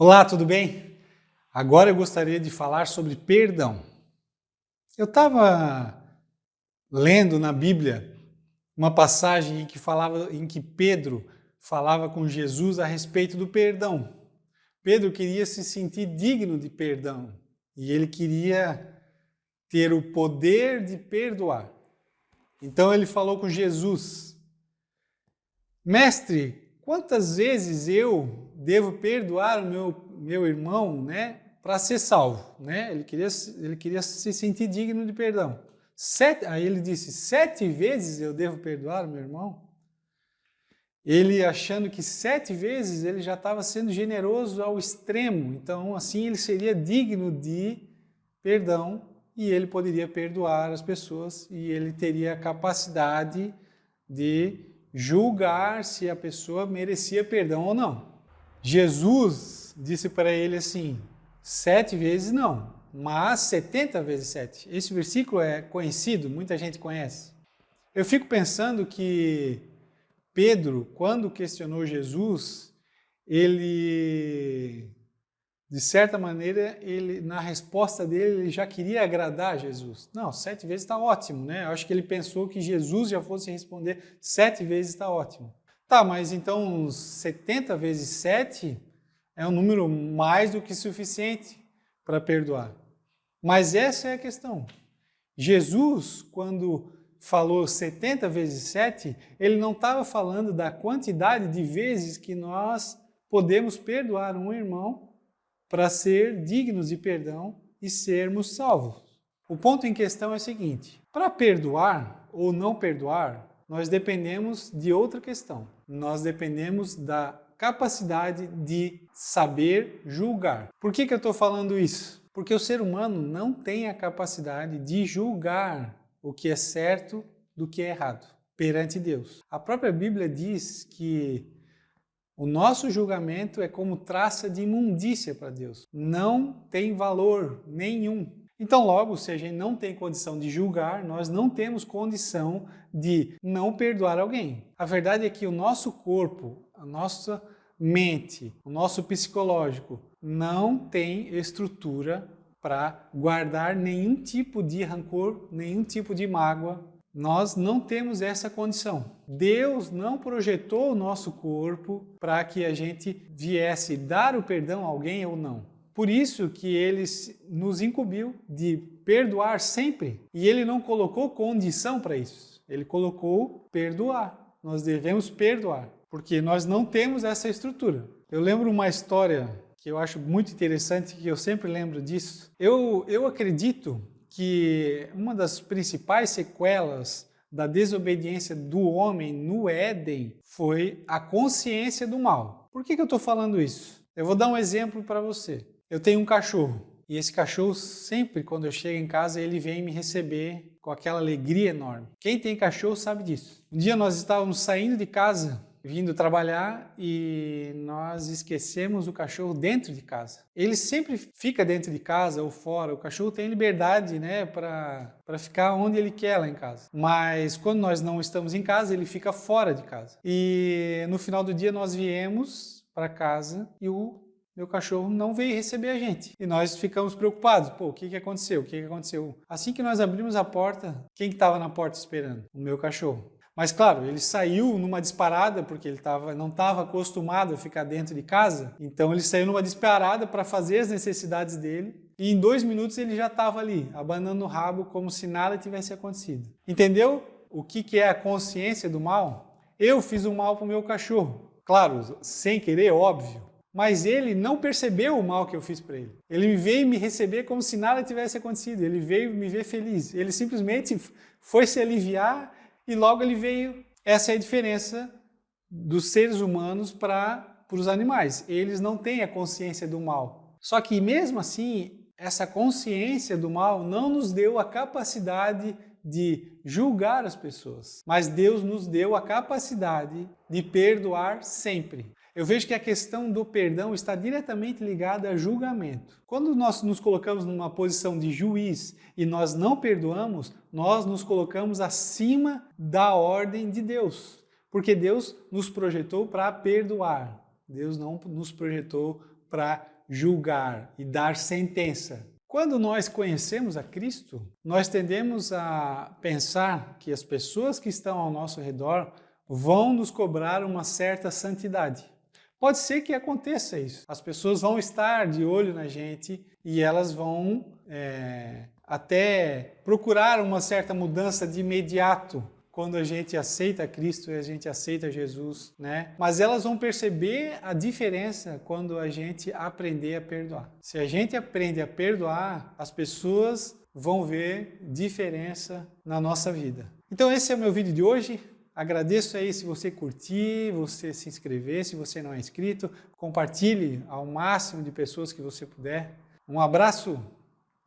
Olá, tudo bem? Agora eu gostaria de falar sobre perdão. Eu estava lendo na Bíblia uma passagem em que Pedro falava com Jesus a respeito do perdão. Pedro queria se sentir digno de perdão e ele queria ter o poder de perdoar. Então ele falou com Jesus: Mestre, quantas vezes eu devo perdoar o meu irmão, para ser salvo, Ele queria se sentir digno de perdão. Aí ele disse: 7 vezes eu devo perdoar o meu irmão? Ele achando que 7 vezes ele já estava sendo generoso ao extremo, então assim ele seria digno de perdão e ele poderia perdoar as pessoas e ele teria a capacidade de julgar se a pessoa merecia perdão ou não. Jesus disse para ele assim: 7 vezes não, mas 70 vezes 7. Esse versículo é conhecido, muita gente conhece. Eu fico pensando que Pedro, quando questionou Jesus, ele, de certa maneira, na resposta dele, ele já queria agradar Jesus. Não, 7 vezes está ótimo, Eu acho que ele pensou que Jesus já fosse responder 7 vezes está ótimo. Tá, mas então 70 vezes 7 é um número mais do que suficiente para perdoar. Mas essa é a questão. Jesus, quando falou 70 vezes 7, ele não estava falando da quantidade de vezes que nós podemos perdoar um irmão para ser dignos de perdão e sermos salvos. O ponto em questão é o seguinte: para perdoar ou não perdoar, nós dependemos de outra questão. Nós dependemos da capacidade de saber julgar. Por que eu estou falando isso? Porque o ser humano não tem a capacidade de julgar o que é certo do que é errado perante Deus. A própria Bíblia diz que o nosso julgamento é como traça de imundícia para Deus. Não tem valor nenhum. Então, logo, se a gente não tem condição de julgar, nós não temos condição de não perdoar alguém. A verdade é que o nosso corpo, a nossa mente, o nosso psicológico não tem estrutura para guardar nenhum tipo de rancor, nenhum tipo de mágoa. Nós não temos essa condição. Deus não projetou o nosso corpo para que a gente viesse dar o perdão a alguém ou não. Por isso que ele nos incumbiu de perdoar sempre. E ele não colocou condição para isso. Ele colocou perdoar. Nós devemos perdoar, porque nós não temos essa estrutura. Eu lembro uma história que eu acho muito interessante, que eu sempre lembro disso. Eu acredito que uma das principais sequelas da desobediência do homem no Éden foi a consciência do mal. Por que eu estou falando isso? Eu vou dar um exemplo para você. Eu tenho um cachorro e esse cachorro sempre, quando eu chego em casa, ele vem me receber com aquela alegria enorme. Quem tem cachorro sabe disso. Um dia nós estávamos saindo de casa, vindo trabalhar e nós esquecemos o cachorro dentro de casa. Ele sempre fica dentro de casa ou fora. O cachorro tem liberdade, para ficar onde ele quer lá em casa. Mas quando nós não estamos em casa, ele fica fora de casa. E no final do dia nós viemos para casa e o meu cachorro não veio receber a gente. E nós ficamos preocupados. O que aconteceu? O que aconteceu? Assim que nós abrimos a porta, quem que estava na porta esperando? O meu cachorro. Mas claro, ele saiu numa disparada, porque ele não estava acostumado a ficar dentro de casa. Então ele saiu numa disparada para fazer as necessidades dele. E em 2 minutos ele já estava ali, abanando o rabo como se nada tivesse acontecido. Entendeu o que é a consciência do mal? Eu fiz um mal para o meu cachorro. Claro, sem querer, óbvio. Mas ele não percebeu o mal que eu fiz para ele. Ele veio me receber como se nada tivesse acontecido. Ele veio me ver feliz. Ele simplesmente foi se aliviar e logo ele veio. Essa é a diferença dos seres humanos para os animais. Eles não têm a consciência do mal. Só que mesmo assim, essa consciência do mal não nos deu a capacidade de julgar as pessoas. Mas Deus nos deu a capacidade de perdoar sempre. Eu vejo que a questão do perdão está diretamente ligada a julgamento. Quando nós nos colocamos numa posição de juiz e nós não perdoamos, nós nos colocamos acima da ordem de Deus. Porque Deus nos projetou para perdoar. Deus não nos projetou para julgar e dar sentença. Quando nós conhecemos a Cristo, nós tendemos a pensar que as pessoas que estão ao nosso redor vão nos cobrar uma certa santidade. Pode ser que aconteça isso. As pessoas vão estar de olho na gente e elas vão até procurar uma certa mudança de imediato quando a gente aceita Cristo e a gente aceita Jesus, né? Mas elas vão perceber a diferença quando a gente aprender a perdoar. Se a gente aprende a perdoar, as pessoas vão ver diferença na nossa vida. Então esse é o meu vídeo de hoje. Agradeço aí se você curtir, você se inscrever, se você não é inscrito, compartilhe ao máximo de pessoas que você puder. Um abraço!